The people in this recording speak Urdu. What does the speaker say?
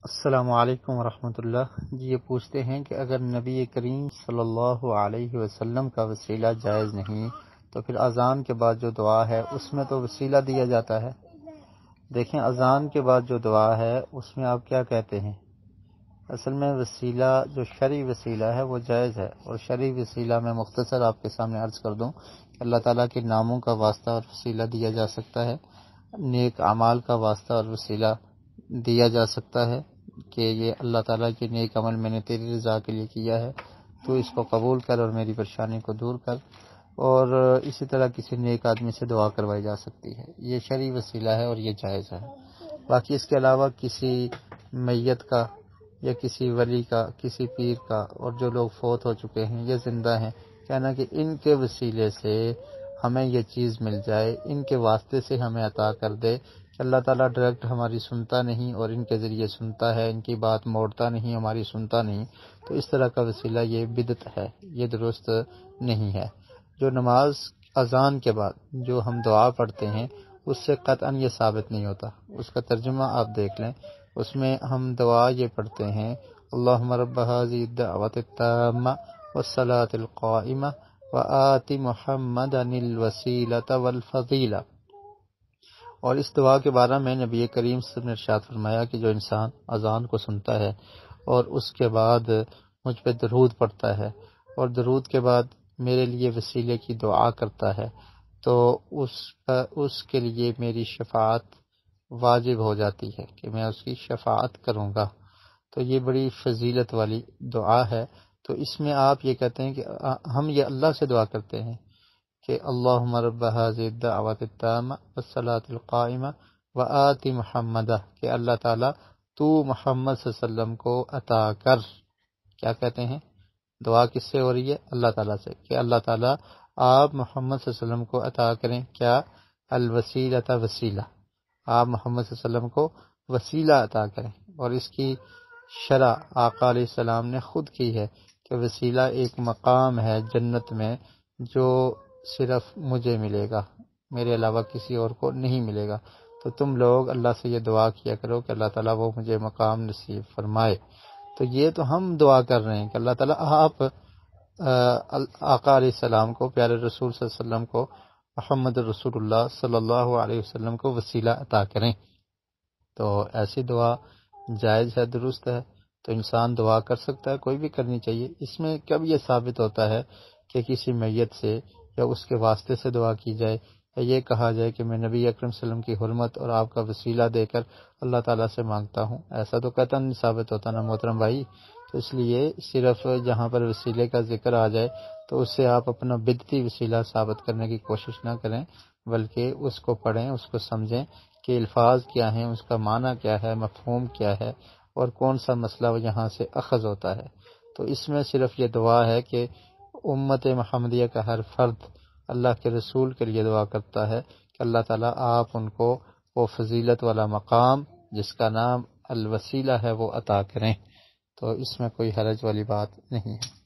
السلام علیکم ورحمۃ اللہ جی، یہ پوچھتے ہیں کہ اگر نبی کریم صلی اللہ علیہ وسلم کا وسیلہ جائز نہیں تو پھر اذان کے بعد جو دعا ہے اس میں تو وسیلہ دیا جاتا ہے۔ دیکھیں، اذان کے بعد جو دعا ہے اس میں آپ کیا کہتے ہیں؟ اصل میں وسیلہ جو شرعی وسیلہ ہے وہ جائز ہے، اور شرعی وسیلہ میں مختصر آپ کے سامنے عرض کر دوں کہ اللہ تعالیٰ کے ناموں کا واسطہ اور وسیلہ دیا جا سکتا ہے، نیک اعمال کا واسطہ اور وسیلہ دیا جا سکتا ہے کہ یہ اللہ تعالیٰ کے نیک عمل میں نے تیری رضا کے لیے کیا ہے، تو اس کو قبول کر اور میری پریشانی کو دور کر، اور اسی طرح کسی نیک آدمی سے دعا کروائی جا سکتی ہے۔ یہ شرعی وسیلہ ہے اور یہ جائز ہے۔ باقی اس کے علاوہ کسی میت کا یا کسی ولی کا، کسی پیر کا، اور جو لوگ فوت ہو چکے ہیں یا زندہ ہیں، کہنا کہ ان کے وسیلے سے ہمیں یہ چیز مل جائے، ان کے واسطے سے ہمیں عطا کر دے، کہ اللہ تعالیٰ ڈائریکٹ ہماری سنتا نہیں اور ان کے ذریعے سنتا ہے، ان کی بات موڑتا نہیں، ہماری سنتا نہیں، تو اس طرح کا وسیلہ یہ بدعت ہے، یہ درست نہیں ہے۔ جو نماز اذان کے بعد جو ہم دعا پڑھتے ہیں اس سے قطعاً یہ ثابت نہیں ہوتا۔ اس کا ترجمہ آپ دیکھ لیں، اس میں ہم دعا یہ پڑھتے ہیں، اللہم رب هذه الدعوة التامة والصلاة القائمة وآت محمدا الوسیلة والفضیلہ۔ اور اس دعا کے بارے میں نبی کریم صلی اللہ علیہ وسلم نے ارشاد فرمایا کہ جو انسان اذان کو سنتا ہے اور اس کے بعد مجھ پہ درود پڑھتا ہے اور درود کے بعد میرے لیے وسیلے کی دعا کرتا ہے تو اس کے لیے میری شفاعت واجب ہو جاتی ہے کہ میں اس کی شفاعت کروں گا۔ تو یہ بڑی فضیلت والی دعا ہے۔ تو اس میں آپ یہ کہتے ہیں کہ ہم یہ اللہ سے دعا کرتے ہیں کہ اللہم رب هذه الدعوة التامة والصلاة القائمة وآت محمدہ، کہ اللہ تعالیٰ تو محمد صلی اللہ علیہ وسلم کو عطا کر۔ کیا کہتے ہیں؟ دعا کس سے ہو رہی ہے؟ اللہ تعالیٰ سے، کہ اللہ تعالیٰ آپ محمد صلی اللہ علیہ وسلم کو عطا کریں کیا؟ الوسیلۃ، وسیلہ، آپ محمد صلی اللہ علیہ وسلم کو وسیلہ عطا کریں۔ اور اس کی شرح آقا علیہ السلام نے خود کی ہے کہ وسیلہ ایک مقام ہے جنت میں جو صرف مجھے ملے گا، میرے علاوہ کسی اور کو نہیں ملے گا۔ تو تم لوگ اللہ سے یہ دعا کیا کرو کہ اللہ تعالیٰ وہ مجھے مقام نصیب فرمائے۔ تو یہ تو ہم دعا کر رہے ہیں کہ اللہ تعالیٰ آپ آقا علیہ السلام کو، پیارے رسول صلی اللہ علیہ وسلم کو، محمد رسول اللہ صلی اللہ علیہ وسلم کو وسیلہ عطا کریں۔ تو ایسی دعا جائز ہے، درست ہے، تو انسان دعا کر سکتا ہے، کوئی بھی کرنی چاہیے۔ اس میں کب یہ ثابت ہوتا ہے کہ کسی میت سے یا اس کے واسطے سے دعا کی جائے، یا یہ کہا جائے کہ میں نبی اکرم صلی اللہ علیہ وسلم کی حرمت اور آپ کا وسیلہ دے کر اللہ تعالیٰ سے مانگتا ہوں؟ ایسا تو قطعاً نہیں ثابت ہوتا نا محترم بھائی۔ تو اس لیے صرف جہاں پر وسیلے کا ذکر آ جائے تو اس سے آپ اپنا بدعتی وسیلہ ثابت کرنے کی کوشش نہ کریں، بلکہ اس کو پڑھیں، اس کو سمجھیں کہ الفاظ کیا ہیں، اس کا معنی کیا ہے، مفہوم کیا ہے، اور کون سا مسئلہ یہاں سے اخذ ہوتا ہے۔ تو اس میں صرف یہ دعا ہے کہ امت محمدیہ کا ہر فرد اللہ کے رسول کے لیے دعا کرتا ہے کہ اللہ تعالیٰ آپ ان کو وہ فضیلت والا مقام جس کا نام الوسیلہ ہے وہ عطا کریں۔ تو اس میں کوئی حرج والی بات نہیں ہے۔